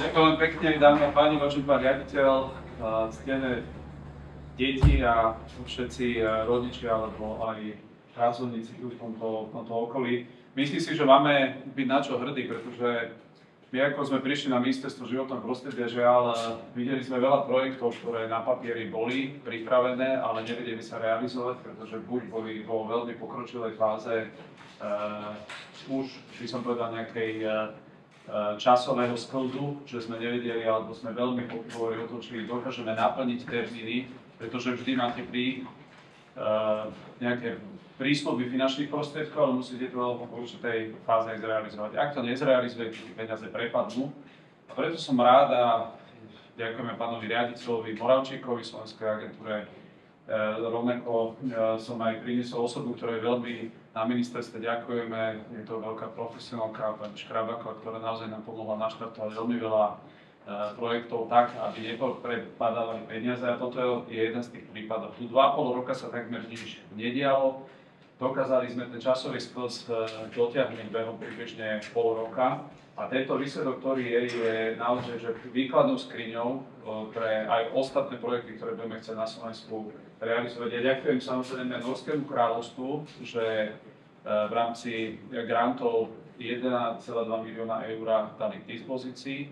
Ďakujem pekne, dámy a páni, vážený pán riaditeľ, ctené deti a všetci rodičia alebo aj pracovníci tu v tomto okolí. Myslím si, že máme byť na čo hrdí, pretože my ako sme prišli na ministerstvo životného prostredia, žiaľ, videli sme veľa projektov, ktoré na papieri boli pripravené, ale nevedeli sa realizovať, pretože buď boli vo veľmi pokročilej fáze už, by som povedal, nejakej časového sklzu, že sme nevedeli, alebo sme veľmi pochybovali o tom, či dokážeme naplniť termíny, pretože vždy máte nejaké prísľuby finančných prostriedkov, ale musíte to v určitej fáze zrealizovať. Ak to nezrealizujete, peniaze prepadnú. A preto som rád a ďakujeme pánovi riaditeľovi Moravčíkovi, Slovenskej agentúre. Rovnako som aj priniesol osobu, ktorej veľmi na ministerstve ďakujeme. Je to veľká profesionálka, pani Škrabáková, ktorá naozaj nám pomohla naštartovať veľmi veľa projektov tak, aby neprepadávali peniaze. A toto je jeden z tých prípadov. Tu 2,5 roka sa takmer nič nedialo. Dokázali sme ten časový sklz dotiahnuť behom približne pol roka. A tento výsledok, ktorý je naozaj že výkladnou skriňou pre aj ostatné projekty, ktoré budeme chcieť na Slovensku realizovať. Ja ďakujem samozrejme Norskému kráľovstvu, že v rámci grantov 1,2 milióna eur dali k dispozícii.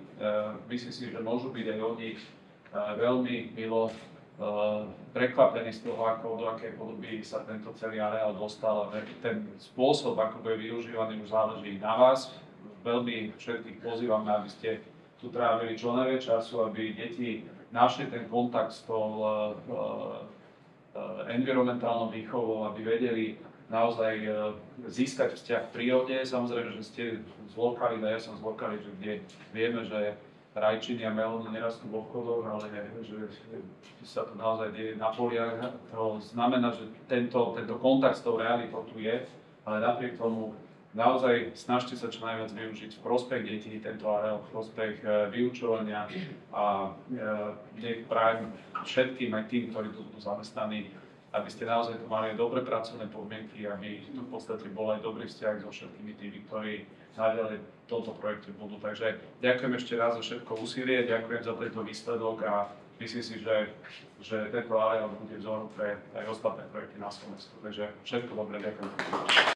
Myslím si, že môžu byť aj oni veľmi milo prekvapení z toho, do akej podoby sa tento celý areál dostal. Ten spôsob, ako bude využívaný, už záleží na vás. Veľmi všetkých pozývame, aby ste tu trávili čo najviac času, aby deti našli ten kontakt s tou environmentálnou výchovou, aby vedeli naozaj získať vzťah v prírode. Samozrejme, že ste z lokality, ja som z lokality, kde vieme, že rajčiny a melóny nerastú v obchodoch, ale že sa to naozaj deje na poliach. To znamená, že tento kontakt s tou realitou tu je, ale napriek tomu naozaj snažte sa čo najviac využiť v prospech detí tento areál, v prospech vyučovania a nech prajem všetkým, aj tým, ktorí tu sú zamestnaní, aby ste naozaj tu mali dobre pracovné podmienky, aby tu v podstate bol aj dobrý vzťah so všetkými tými, ktorí naďalej v tomto projekte budú. Takže ďakujem ešte raz za všetko úsilie, ďakujem za tento výsledok a myslím si, že tento areál bude vzorom pre aj ostatné projekty na Slovensku. Takže všetko dobré, ďakujem.